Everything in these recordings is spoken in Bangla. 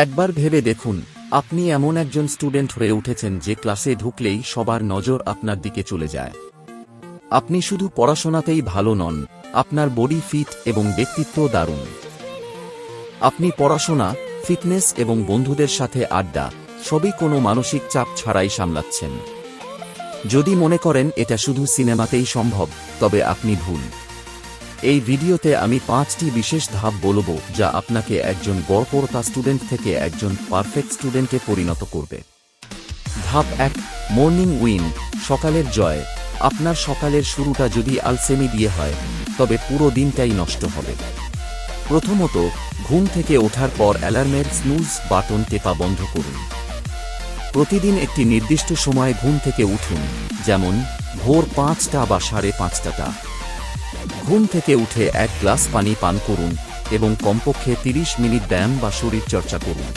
একবার ভেবে দেখুন, আপনি এমন একজন স্টুডেন্ট হয়ে উঠেছেন যে ক্লাসে ঢুকলেই সবার নজর আপনার দিকে চলে যায়। আপনি শুধু পড়াশোনাতেই ভালো নন, আপনার বডি ফিট এবং ব্যক্তিত্ব দারুণ। আপনি পড়াশোনা, ফিটনেস এবং বন্ধুদের সাথে আড্ডা সবই কোনো মানসিক চাপ ছাড়াই সামলাচ্ছেন। যদি মনে করেন এটা শুধু সিনেমাতেই সম্ভব, তবে আপনি ভুল। এই ভিডিওতে আমি 5টি বিশেষ ধাপ বলবো যা আপনাকে একজন গড়পড়তা স্টুডেন্ট থেকে একজন পারফেক্ট স্টুডেন্টে পরিণত করবে। ধাপ 1, মর্নিং উইন, সকালের জয়। আপনার সকালের শুরুটা যদি আলসেমি দিয়ে হয়, তবে পুরো দিনটাই নষ্ট হবে। প্রথমত, ঘুম থেকে ওঠার পর অ্যালার্মের স্নুজ বাটন টেপা বন্ধ করুন। প্রতিদিন একটি নির্দিষ্ট সময়ে ঘুম থেকে উঠুন, যেমন ভোর 5টা বা 5:30টা। ঘুম থেকে উঠে 1 গ্লাস পানি পান করুন এবং কমপক্ষে 30 মিনিট ব্যায়াম বা শরীরচর্চা করুন।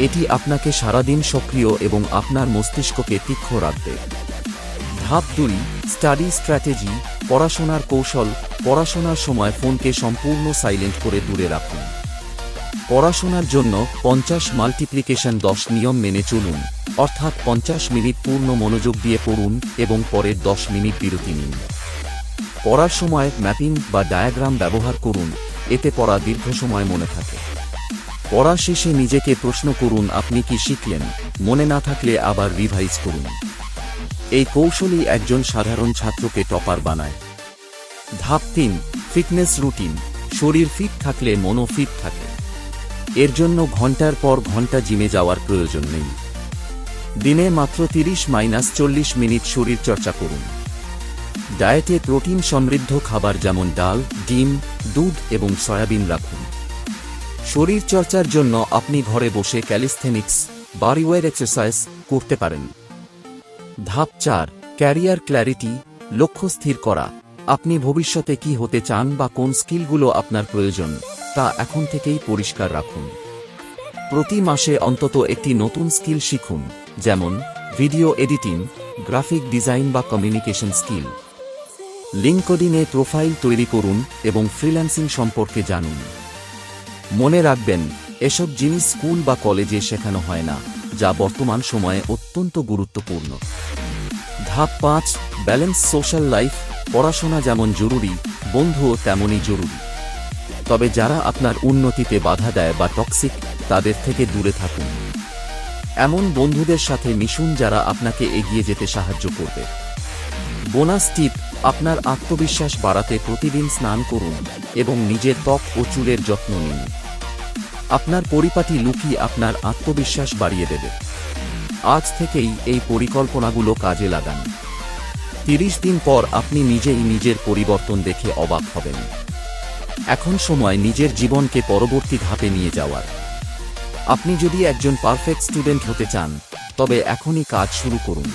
এটি আপনাকে সারাদিন সক্রিয় এবং আপনার মস্তিষ্ককে তীক্ষ্ণ রাখবে। ধাপ 2, স্টাডি স্ট্র্যাটেজি, পড়াশোনার কৌশল। পড়াশোনার সময় ফোনকে সম্পূর্ণ সাইলেন্ট করে দূরে রাখুন। পড়াশোনার জন্য 50 মাল্টিপ্লিকেশন 10 নিয়ম মেনে চলুন, অর্থাৎ 50 মিনিট পূর্ণ মনোযোগ দিয়ে পড়ুন এবং পরের 10 মিনিট বিরতি নিন। পড়ার সময় ম্যাপিং বা ডায়াগ্রাম ব্যবহার করুন, এতে পড়া দীর্ঘ সময় মনে থাকে। পড়া শেষে নিজেকে প্রশ্ন করুন আপনি কি শিখলেন, মনে না থাকলে আবার রিভাইজ করুন। এই কৌশলই একজন সাধারণ ছাত্রকে টপার বানায়। ধাপ 3, ফিটনেস রুটিন। শরীর ফিট থাকলে মনও ফিট থাকে। এর জন্য ঘন্টার পর ঘন্টা জিমে যাওয়ার প্রয়োজন নেই। দিনে মাত্র 30-40 মিনিট শরীরচর্চা করুন। ডায়েটে প্রোটিন সমৃদ্ধ খাবার যেমন ডাল, ডিম, দুধ এবং সয়াবিন রাখুন। শরীরচর্চার জন্য আপনি ঘরে বসে ক্যালিস্থেনিক্স, বডিওয়েট এক্সারসাইজ করতে পারেন। ধাপ 4, ক্যারিয়ার ক্ল্যারিটি, লক্ষ্য স্থির করা। আপনি ভবিষ্যতে কি হতে চান বা কোন স্কিলগুলো আপনার প্রয়োজন, তা এখন থেকেই পরিষ্কার রাখুন। প্রতি মাসে অন্তত একটি নতুন স্কিল শিখুন, যেমন ভিডিও এডিটিং, গ্রাফিক ডিজাইন বা কমিউনিকেশন স্কিল। লিঙ্কডইনে প্রোফাইল তৈরি করুন এবং ফ্রিল্যান্সিং সম্পর্কে জানুন। মনে রাখবেন, এসব জিনিস স্কুল বা কলেজে শেখানো হয় না, যা বর্তমান সময়ে অত্যন্ত গুরুত্বপূর্ণ। ধাপ 5, ব্যালেন্স সোশ্যাল লাইফ। পড়াশোনা যেমন জরুরি, বন্ধুও তেমনই জরুরি। তবে যারা আপনার উন্নতিতে বাধা দেয় বা টক্সিক, তাদের থেকে দূরে থাকুন। এমন বন্ধুদের সাথে মিশুন যারা আপনাকে এগিয়ে যেতে সাহায্য করবে। বোনাস টিপ, আপনার আত্মবিশ্বাস বাড়াতে প্রতিদিন স্নান করুন এবং নিজের ত্বক ও চুলের যত্ন নিন। আপনার পরিপাটি লুকই আপনার আত্মবিশ্বাস বাড়িয়ে দেবে। আজ থেকেই এই পরিকল্পনাগুলো কাজে লাগান। 30 দিন পর আপনি নিজেই নিজের পরিবর্তন দেখে অবাক হবেন। এখন সময় নিজের জীবনকে পরবর্তী ধাপে নিয়ে যাওয়ার। আপনি যদি একজন পারফেক্ট স্টুডেন্ট হতে চান, তবে এখনই কাজ শুরু করুন।